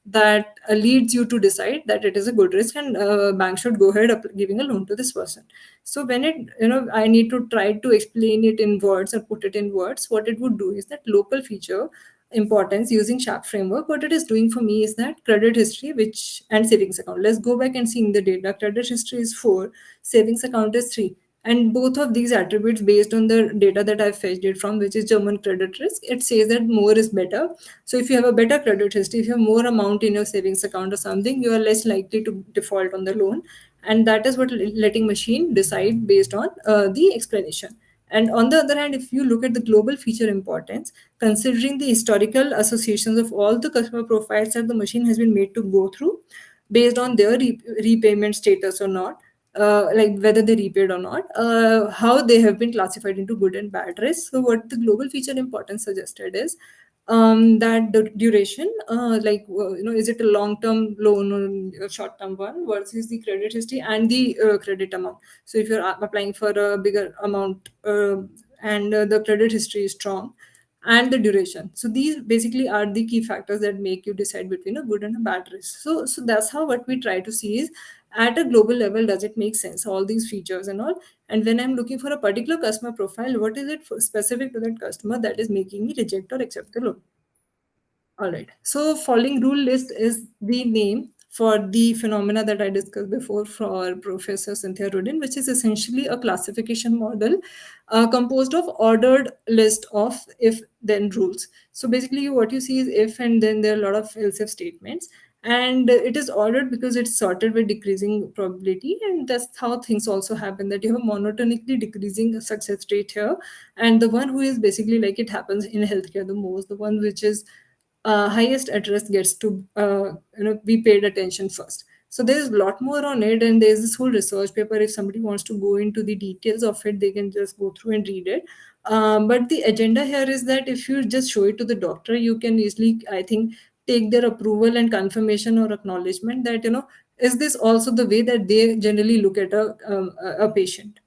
that leads you to decide that it is a good risk, and bank should go ahead giving a loan to this person. So when I need to try to explain it in words or put it in words, what it would do is that local feature importance using SHAP framework, what it is doing for me is that credit history, which and savings account. Let's go back and see in the data. Credit history is 4, savings account is 3. And both of these attributes, based on the data that I fetched it from, which is German credit risk, it says that more is better. So if you have a better credit history, if you have more amount in your savings account or something, you are less likely to default on the loan. And that is what letting machine decide based on the explanation. And on the other hand, if you look at the global feature importance, considering the historical associations of all the customer profiles that the machine has been made to go through based on their repayment status or not, like whether they repaid or not, how they have been classified into good and bad risk. So what the global feature importance suggested is that the duration, is it a long-term loan or a short-term one versus the credit history and the credit amount. So if you're applying for a bigger amount and the credit history is strong, and the duration. So these basically are the key factors that make you decide between a good and a bad risk. So that's how what we try to see is at a global level, does it make sense, all these features and all. And when I'm looking for a particular customer profile, what is it specific to that customer that is making me reject or accept the loan. All right. So, following rule list is the name for the phenomena that I discussed before for Professor Cynthia Rudin, which is essentially a classification model composed of ordered list of if then rules. So, basically, what you see is if and then there are a lot of else if statements. And it is ordered because it's sorted with decreasing probability, and that's how things also happen. That you have a monotonically decreasing success rate here, and the one who is basically like it happens in healthcare the most, the one which is highest at risk gets to be paid attention first. So there's a lot more on it, and there's this whole research paper. If somebody wants to go into the details of it, they can just go through and read it. But the agenda here is that if you just show it to the doctor, you can easily, I think, take their approval and confirmation or acknowledgement that is this also the way that they generally look at a patient.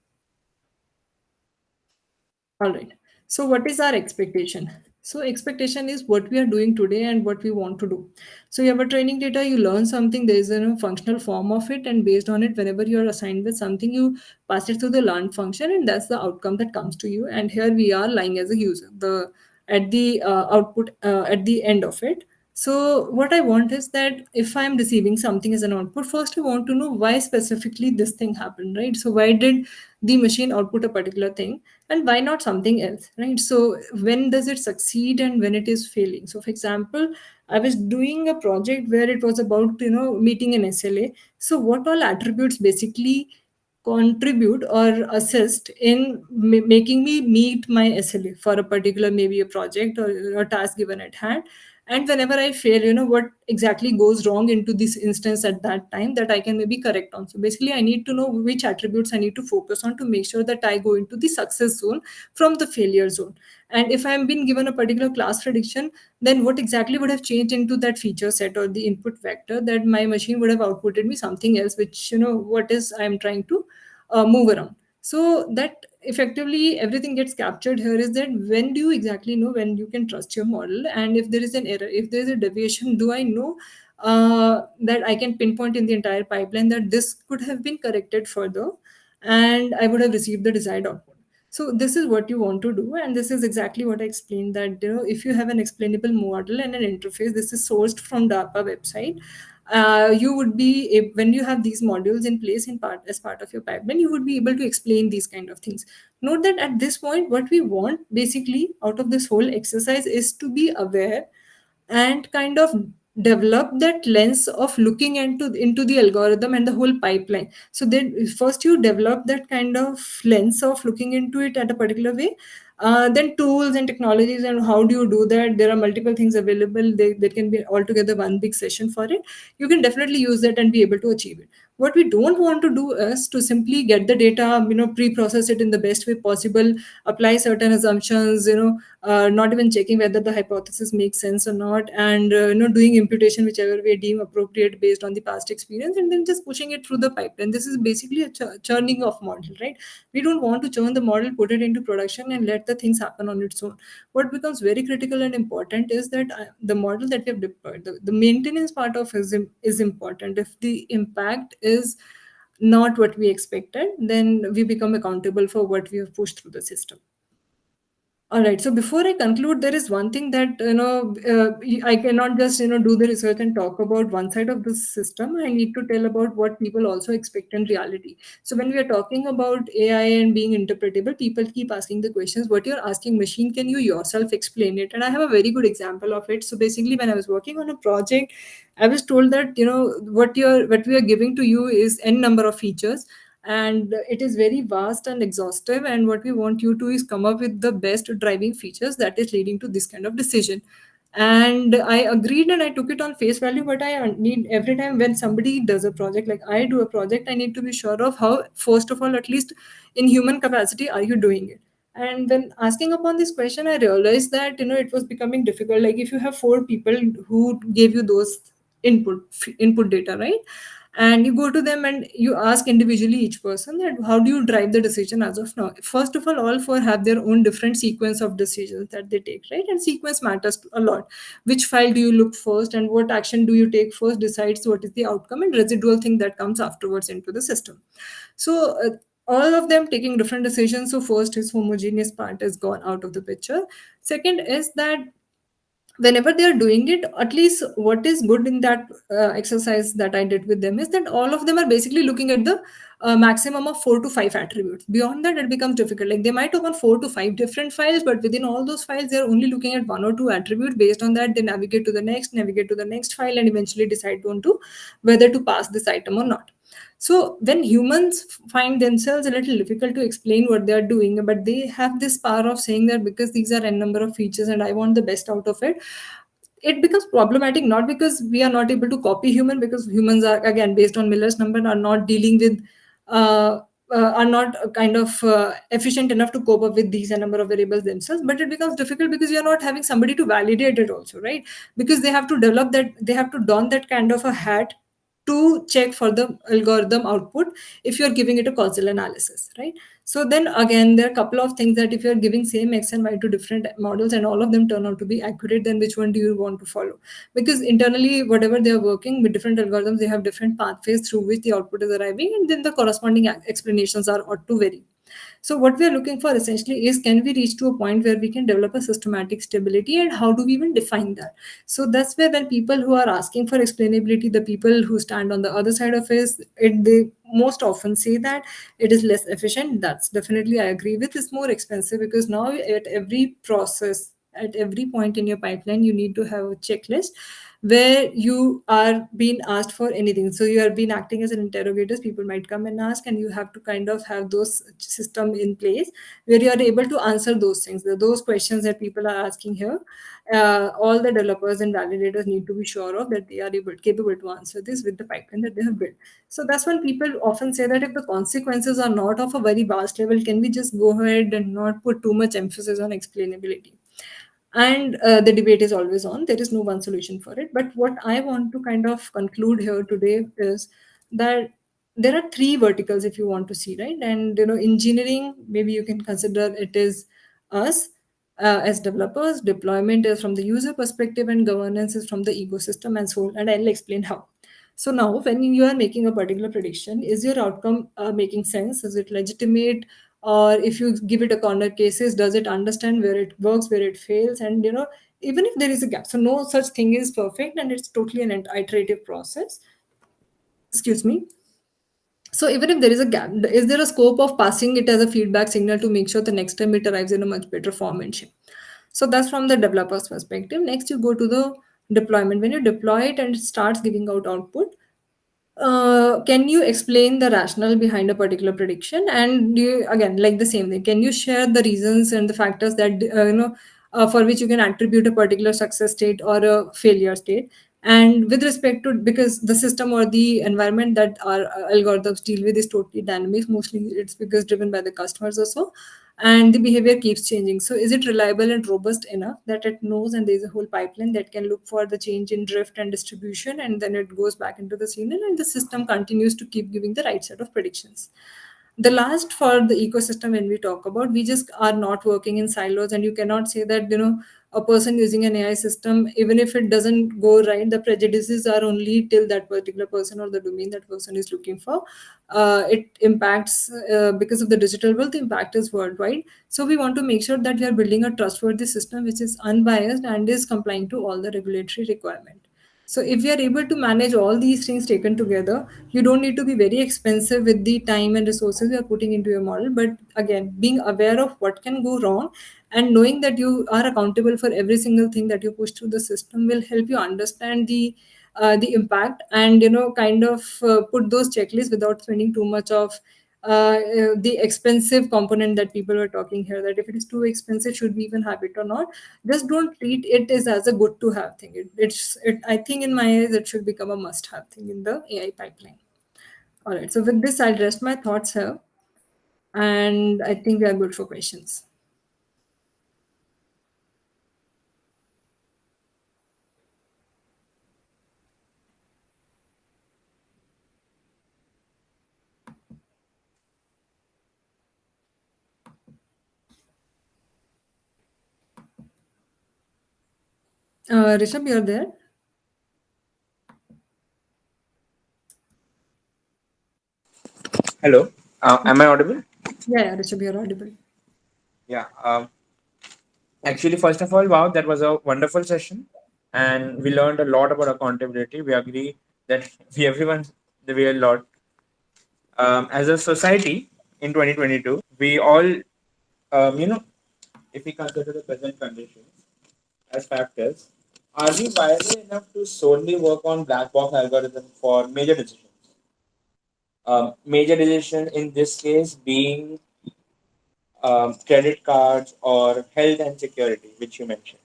All right. So, what is our expectation? So, expectation is what we are doing today and what we want to do. So, you have a training data, you learn something, there is a functional form of it, and based on it, whenever you are assigned with something, you pass it through the learn function, and that's the outcome that comes to you. And here we are lying as a user, the at the output at the end of it. So, what I want is that if I'm receiving something as an output, first I want to know why specifically this thing happened, right? So, why did the machine output a particular thing, and why not something else, right? So, when does it succeed and when it is failing? So, for example, I was doing a project where it was about meeting an SLA. So, what all attributes basically contribute or assist in making me meet my SLA for a particular maybe a project or a task given at hand. And whenever I fail, what exactly goes wrong into this instance at that time that I can maybe correct on. So basically, I need to know which attributes I need to focus on to make sure that I go into the success zone from the failure zone. And if I'm been given a particular class prediction, then what exactly would have changed into that feature set or the input vector that my machine would have outputted me something else, which what is I'm trying to move around. So that effectively everything gets captured here is that when do you exactly know when you can trust your model, and if there is an error, if there is a deviation, do I know that I can pinpoint in the entire pipeline that this could have been corrected further and I would have received the desired output. So this is what you want to do, and this is exactly what I explained, that if you have an explainable model and an interface, this is sourced from DARPA website. You would be when you have these modules in place in part as part of your pipeline, you would be able to explain these kind of things. Note that at this point, what we want basically out of this whole exercise is to be aware and kind of develop that lens of looking into the algorithm and the whole pipeline. So then first you develop that kind of lens of looking into it at a particular way. Then tools and technologies, and how do you do that? There are multiple things available. There can be altogether one big session for it. You can definitely use that and be able to achieve it. What we don't want to do is to simply get the data, pre-process it in the best way possible, apply certain assumptions, not even checking whether the hypothesis makes sense or not, and doing imputation whichever way deem appropriate based on the past experience, and then just pushing it through the pipeline. This is basically a churning of model, right? We don't want to churn the model, put it into production, and let the things happen on its own. What becomes very critical and important is that the model that we have deployed, the maintenance part of is important. If the impact is not what we expected, then we become accountable for what we have pushed through the system. All right. So before I conclude, there is one thing that I cannot just do the research and talk about one side of the system. I need to tell about what people also expect in reality. So when we are talking about AI and being interpretable, people keep asking the questions: What you're asking machine, can you yourself explain it? And I have a very good example of it. So basically, when I was working on a project, I was told that what we are giving to you is n number of features, and it is very vast and exhaustive, and what we want you to is come up with the best driving features that is leading to this kind of decision. And I agreed and I took it on face value, but I need every time when somebody does a project, like I do a project, I need to be sure of how, first of all, at least in human capacity, are you doing it. And when asking upon this question, I realized that it was becoming difficult. Like if you have four people who gave you those input data, right, and you go to them and you ask individually each person that how do you drive the decision as of now. First of all four have their own different sequence of decisions that they take, right? And sequence matters a lot. Which file do you look first and what action do you take first decides what is the outcome and residual thing that comes afterwards into the system. So all of them taking different decisions. So first, his homogeneous part is gone out of the picture. Second is that whenever they are doing it, at least what is good in that exercise that I did with them is that all of them are basically looking at the maximum of 4 to 5 attributes. Beyond that, it becomes difficult. Like they might open 4 to 5 different files, but within all those files, they're only looking at 1 or 2 attributes. Based on that, they navigate to the next file, and eventually decide on to whether to pass this item or not. So when humans find themselves a little difficult to explain what they are doing, but they have this power of saying that because these are n number of features and I want the best out of it, it becomes problematic. Not because we are not able to copy human, because humans are, again, based on Miller's number, are not dealing with uh, are not kind of efficient enough to cope up with these a number of variables themselves. But it becomes difficult because you're not having somebody to validate it also, right? Because they have to develop that, they have to don that kind of a hat to check for the algorithm output if you're giving it a causal analysis, right? So then again, there are a couple of things that if you're giving same x and y to different models and all of them turn out to be accurate, then which one do you want to follow? Because internally, whatever they're working with different algorithms, they have different pathways through which the output is arriving, and then the corresponding explanations are ought to vary. So what we are looking for essentially is, can we reach to a point where we can develop a systematic stability, and how do we even define that? So that's where, when people who are asking for explainability, the people who stand on the other side of it, they most often say that it is less efficient. That's definitely I agree with. It's more expensive because now at every process, at every point in your pipeline, you need to have a checklist where you are being asked for anything. So you are being acting as an interrogators. People might come and ask, and you have to kind of have those system in place where you are able to answer those things, those questions that people are asking here. All the developers and validators need to be sure of that they are capable to answer this with the pipeline that they have built. So that's when people often say that if the consequences are not of a very vast level, can we just go ahead and not put too much emphasis on explainability? And the debate is always on. There is no one solution for it. But what I want to kind of conclude here today is that there are three verticals, if you want to see, right? And engineering, maybe you can consider it is us as developers. Deployment is from the user perspective, and governance is from the ecosystem, and so. And I'll explain how. So now, when you are making a particular prediction, is your outcome making sense? Is it legitimate? Or if you give it a corner cases, does it understand where it works, where it fails? And even if there is a gap, so no such thing is perfect, and it's totally an iterative process. Excuse me. So even if there is a gap, is there a scope of passing it as a feedback signal to make sure the next time it arrives in a much better form and shape? So that's from the developer's perspective. Next, you go to the deployment. When you deploy it and it starts giving out output, can you explain the rationale behind a particular prediction? And you, again, like the same thing, can you share the reasons and the factors that for which you can attribute a particular success state or a failure state? And with respect to, because the system or the environment that our algorithms deal with is totally dynamic, mostly it's because driven by the customers also, and the behavior keeps changing. So is it reliable and robust enough that it knows, and there's a whole pipeline that can look for the change in drift and distribution, and then it goes back into the scene, and the system continues to keep giving the right set of predictions? The last, for the ecosystem, when we talk about, we just are not working in silos, and you cannot say that a person using an AI system, even if it doesn't go right, the prejudices are only till that particular person or the domain that person is looking for. It impacts, because of the digital world, the impact is worldwide. So we want to make sure that we are building a trustworthy system which is unbiased and is complying to all the regulatory requirement. So if we are able to manage all these things taken together, you don't need to be very expensive with the time and resources you are putting into your model. But again, being aware of what can go wrong and knowing that you are accountable for every single thing that you push through the system will help you understand the impact, and kind of put those checklists without spending too much of the expensive component that people were talking here, that if it is too expensive, should we even have it or not? Just don't treat it as a good to have thing. I think in my eyes it should become a must have thing in the AI pipeline. All right, so with this I'll rest my thoughts here, and I think we are good for questions. Rishabh, you're there? Hello. Am I audible? Yeah, Rishabh, you're audible. Yeah. Actually, first of all, wow, that was a wonderful session, and we learned a lot about accountability. We agree that we everyone that we a lot as a society in 2022. We all, you know, if we consider the present conditions as factors, are we viable enough to solely work on black box algorithm for major decisions? Major decision in this case being credit cards or health and security, which you mentioned.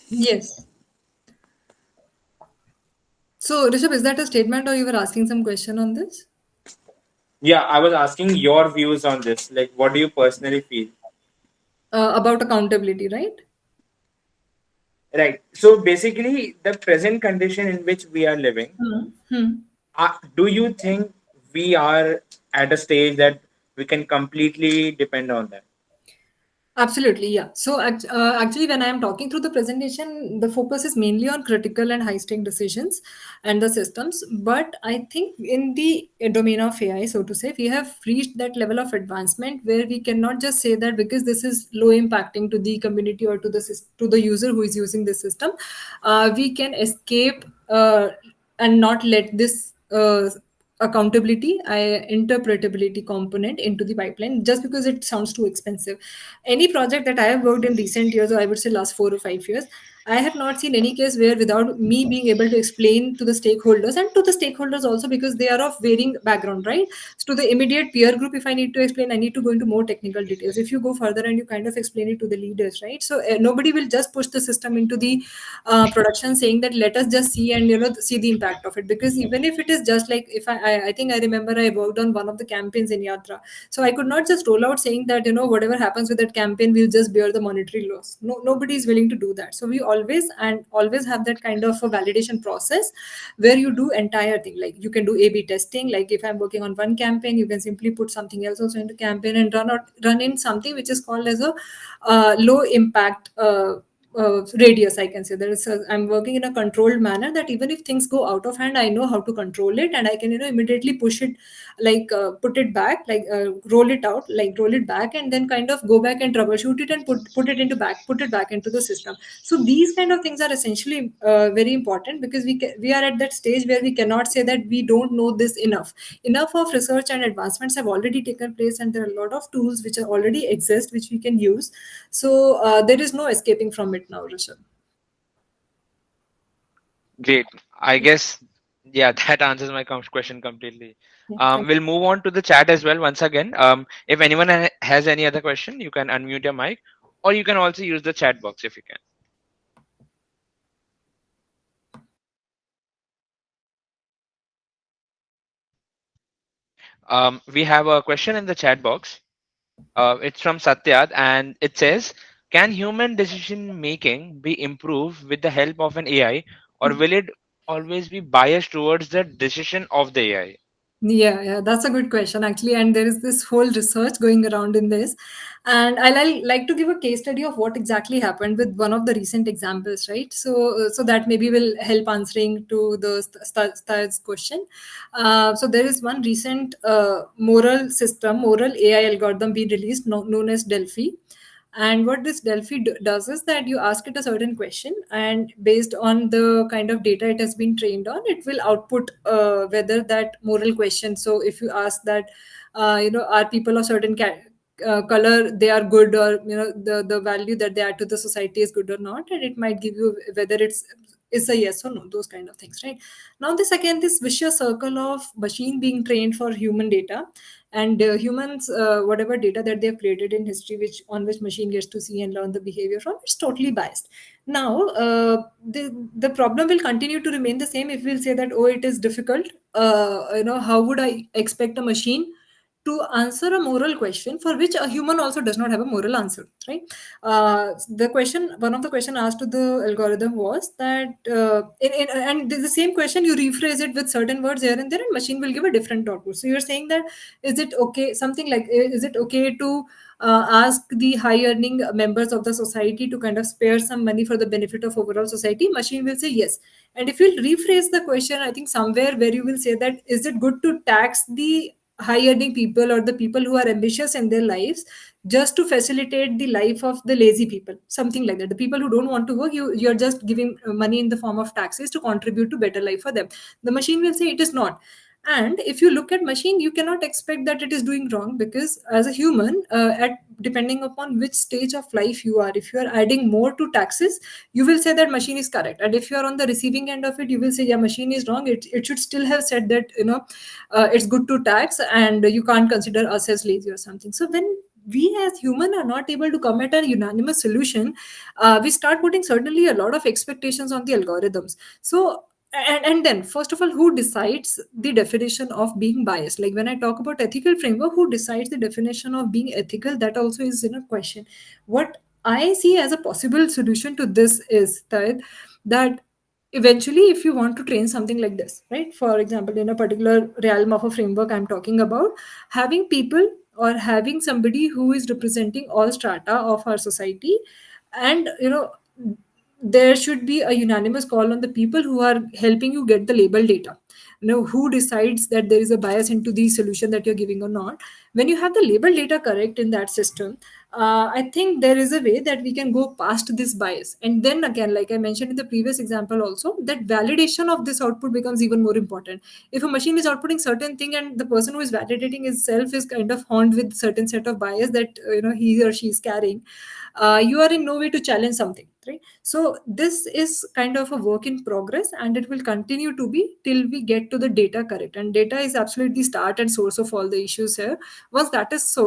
Yes. So, Rishabh, is that a statement or you were asking some question on this? Yeah, I was asking your views on this. Like, what do you personally feel? About accountability, right? Right. So basically, the present condition in which we are living, Hmm. do you think we are at a stage that we can completely depend on that? Absolutely, yeah. So actually, when I am talking through the presentation, the focus is mainly on critical and high-stake decisions and the systems. But I think in the domain of AI, so to say, we have reached that level of advancement where we cannot just say that because this is low impacting to the community or to the to the user who is using the system, we can escape and not let this accountability interpretability component into the pipeline just because it sounds too expensive. Any project that I have worked in recent years, or I would say last 4 or 5 years, I have not seen any case where without me being able to explain to the stakeholders, and to the stakeholders also because they are of varying background, right? So to the immediate peer group, if I need to explain, I need to go into more technical details. If you go further and you kind of explain it to the leaders, right? So nobody will just push the system into the production saying that let us just see and see the impact of it. Because even if it is just like, if I think I remember I worked on one of the campaigns in Yatra, so I could not just roll out saying that whatever happens with that campaign, we'll just bear the monetary loss. No, nobody is willing to do that. So we always have that kind of a validation process where you do entire thing. Like you can do A/B testing. Like if I'm working on one campaign, you can simply put something else also into campaign and run in something which is called as a low impact. Radius, I can say that I'm working in a controlled manner, that even if things go out of hand, I know how to control it, and I can immediately push it, like put it back, like roll it out, like roll it back, and then kind of go back and troubleshoot it and put it back into the system. So these kind of things are essentially very important, because we are at that stage where we cannot say that we don't know this enough of research and advancements have already taken place, and there are a lot of tools which are already exist which we can use. So there is no escaping from it now, Rishabh. Great. I guess, yeah, that answers my question completely. Yeah, thank We'll move on to the chat as well once again. If anyone has any other question, you can unmute your mic, or you can also use the chat box if you can. We have a question in the chat box. It's from Satyad, and it says, "Can human decision making be improved with the help of an AI, or will it always be biased towards the decision of the AI?" Yeah, that's a good question actually, and there is this whole research going around in this, and I'll like to give a case study of what exactly happened with one of the recent examples, right? So that maybe will help answering to the Stars question. So there is one recent moral AI algorithm being released, known as Delphi. And what this Delphi does is that you ask it a certain question, and based on the kind of data it has been trained on, it will output whether that moral question. So if you ask that, are people of certain color, they are good, or the value that they add to the society is good or not, and it might give you whether it's a yes or no, those kind of things, right? Now this again, this vicious circle of machine being trained for human data, and humans, whatever data that they have created in history, which on which machine gets to see and learn the behavior from, it's totally biased. Now the problem will continue to remain the same if we'll say that, oh, it is difficult. How would I expect a machine to answer a moral question for which a human also does not have a moral answer, right? One of the question asked to the algorithm was that, and the same question, you rephrase it with certain words here and there, and machine will give a different output. So you're saying that, is it okay, something like, is it okay to ask the high earning members of the society to kind of spare some money for the benefit of overall society? Machine will say yes. And if you rephrase the question, I think somewhere where you will say that, is it good to tax the high earning people or the people who are ambitious in their lives just to facilitate the life of the lazy people, something like that. The people who don't want to work, you're just giving money in the form of taxes to contribute to better life for them. The machine will say it is not. And if you look at machine, you cannot expect that it is doing wrong, because as a human, at depending upon which stage of life you are, if you are adding more to taxes, you will say that machine is correct. And if you are on the receiving end of it, you will say, yeah, machine is wrong. It should still have said that, it's good to tax, and you can't consider us as lazy or something. So when we as human are not able to come at a unanimous solution, we start putting certainly a lot of expectations on the algorithms. So, and then first of all, who decides the definition of being biased? Like when I talk about ethical framework, who decides the definition of being ethical? That also is in a question. What I see as a possible solution to this is that eventually, if you want to train something like this, right, for example, in a particular realm of a framework I'm talking about, having people or having somebody who is representing all strata of our society, and there should be a unanimous call on the people who are helping you get the label data. Who decides that there is a bias into the solution that you're giving or not? When you have the label data correct in that system, I think there is a way that we can go past this bias. And then again, like I mentioned in the previous example also, that validation of this output becomes even more important. If a machine is outputting certain thing and the person who is validating itself is kind of horned with certain set of bias that he or she is carrying, you are in no way to challenge something, right? So this is kind of a work in progress, and it will continue to be till we get to the data correct. And data is absolutely start and source of all the issues here. Once that is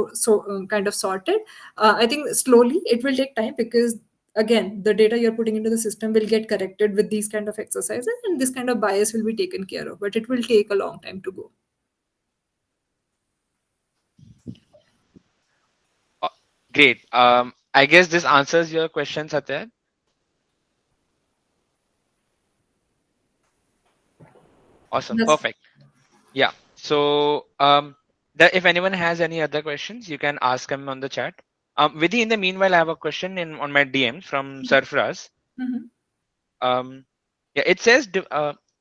kind of sorted, I think slowly it will take time, because again, the data you're putting into the system will get corrected with these kind of exercises, and this kind of bias will be taken care of, but it will take a long time to go. Great. I guess this answers your question, Satya. Awesome. That's Perfect. Yeah. So, if anyone has any other questions, you can ask them on the chat. Vidhi, in the meanwhile, I have a question on my DM from Sarfraz. Mhm. Yeah, it says,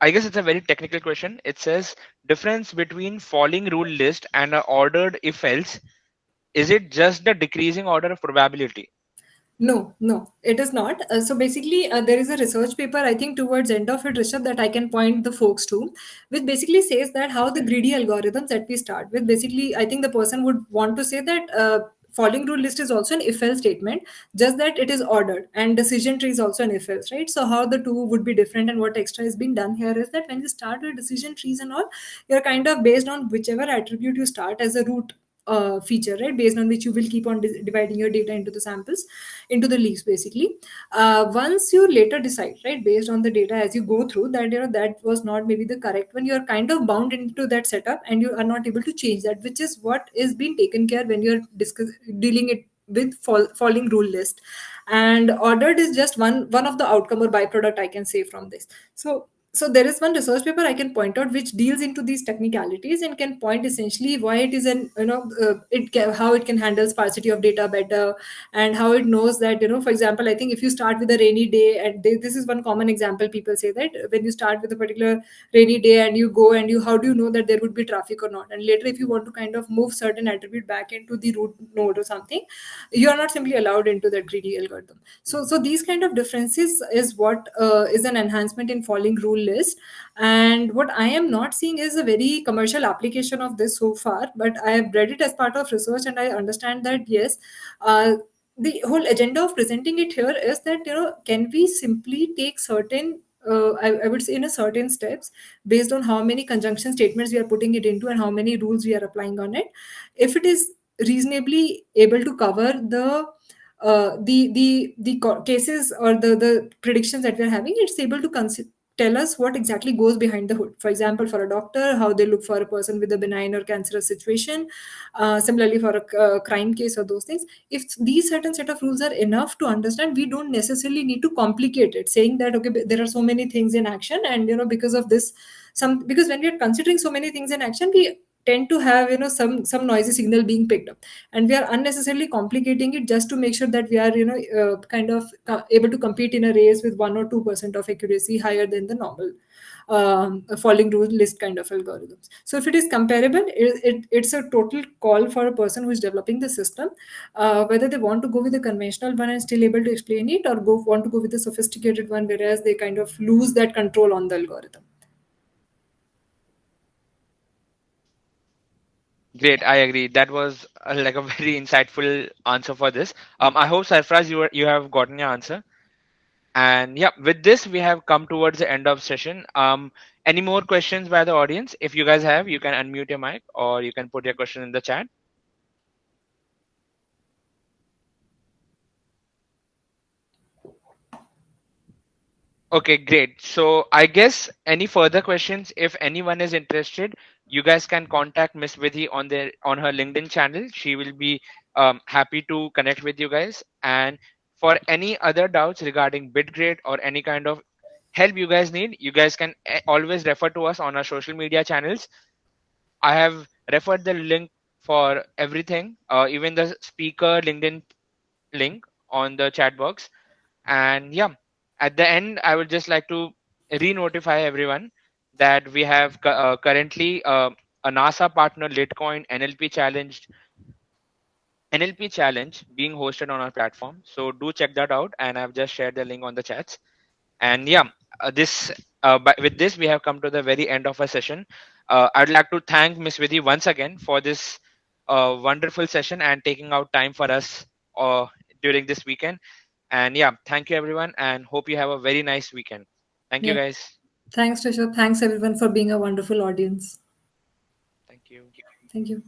I guess it's a very technical question. It says difference between falling rule list and a ordered if else. Is it just the decreasing order of probability? No, it is not. So basically, there is a research paper, I think, towards end of it, Rishabh, that I can point the folks to, which basically says that how the greedy algorithms that we start with, basically, I think the person would want to say that falling rule list is also an if-else statement, just that it is ordered, and decision tree is also an if-else, right? So how the two would be different, and what extra is being done here is that when you start with decision trees and all, you're kind of based on whichever attribute you start as a root feature, right, based on which you will keep on dividing your data into the samples, into the leaves, basically. Once you later decide, right, based on the data as you go through, that that was not maybe the correct one, you're kind of bound into that setup, and you are not able to change that, which is what is being taken care when you're dealing it with falling rule list. And ordered is just one of the outcome or byproduct, I can say, from this. So there is one research paper I can point out which deals into these technicalities and can point essentially why it is an how it can handle sparsity of data better, and how it knows that, for example, I think if you start with a rainy day, and this is one common example, people say that when you start with a particular rainy day and you go, and you how do you know that there would be traffic or not? And later, if you want to kind of move certain attribute back into the root node or something, you are not simply allowed into that greedy algorithm. So these kind of differences is what is an enhancement in falling rule list. And what I am not seeing is a very commercial application of this so far, but I have read it as part of research, and I understand that yes, the whole agenda of presenting it here is that, can we simply take certain I would say in a certain steps, based on how many conjunction statements we are putting it into and how many rules we are applying on it, if it is reasonably able to cover the cases or the predictions that we are having, it's able to tell us what exactly goes behind the hood. For example, for a doctor, how they look for a person with a benign or cancerous situation. Similarly, for a crime case or those things. If these certain set of rules are enough to understand, we don't necessarily need to complicate it, saying that okay, there are so many things in action, and because of this, because when we are considering so many things in action, we tend to have some noisy signal being picked up, and we are unnecessarily complicating it just to make sure that we are kind of able to compete in a race with 1 or 2% of accuracy higher than the normal following rule list kind of algorithms. So if it is comparable, it's a total call for a person who is developing the system, whether they want to go with the conventional one and still able to explain it, or want to go with the sophisticated one, whereas they kind of lose that control on the algorithm. Great, I agree. That was like a very insightful answer for this. I hope Sarfraz, you have gotten your answer. And yeah, with this we have come towards the end of session. Any more questions by the audience? If you guys have, you can unmute your mic or you can put your question in the chat. Okay, great. So I guess any further questions, if anyone is interested, you guys can contact Miss Vidhi on her LinkedIn channel. She will be happy to connect with you guys. And for any other doubts regarding BitGrade or any kind of help you guys need, you guys can always refer to us on our social media channels. I have referred the link for everything, even the speaker LinkedIn link on the chat box. And yeah, at the end, I would just like to re-notify everyone that we have currently a NASA partner Litcoin NLP challenge being hosted on our platform. So do check that out, and I've just shared the link on the chats. And yeah, with this we have come to the very end of our session. I'd like to thank Miss Vidhi once again for this wonderful session and taking out time for us during this weekend. And yeah, thank you everyone, and hope you have a very nice weekend. Thank you Yeah. guys. Thanks, Trisha. Thanks everyone for being a wonderful audience. Thank you. Thank you.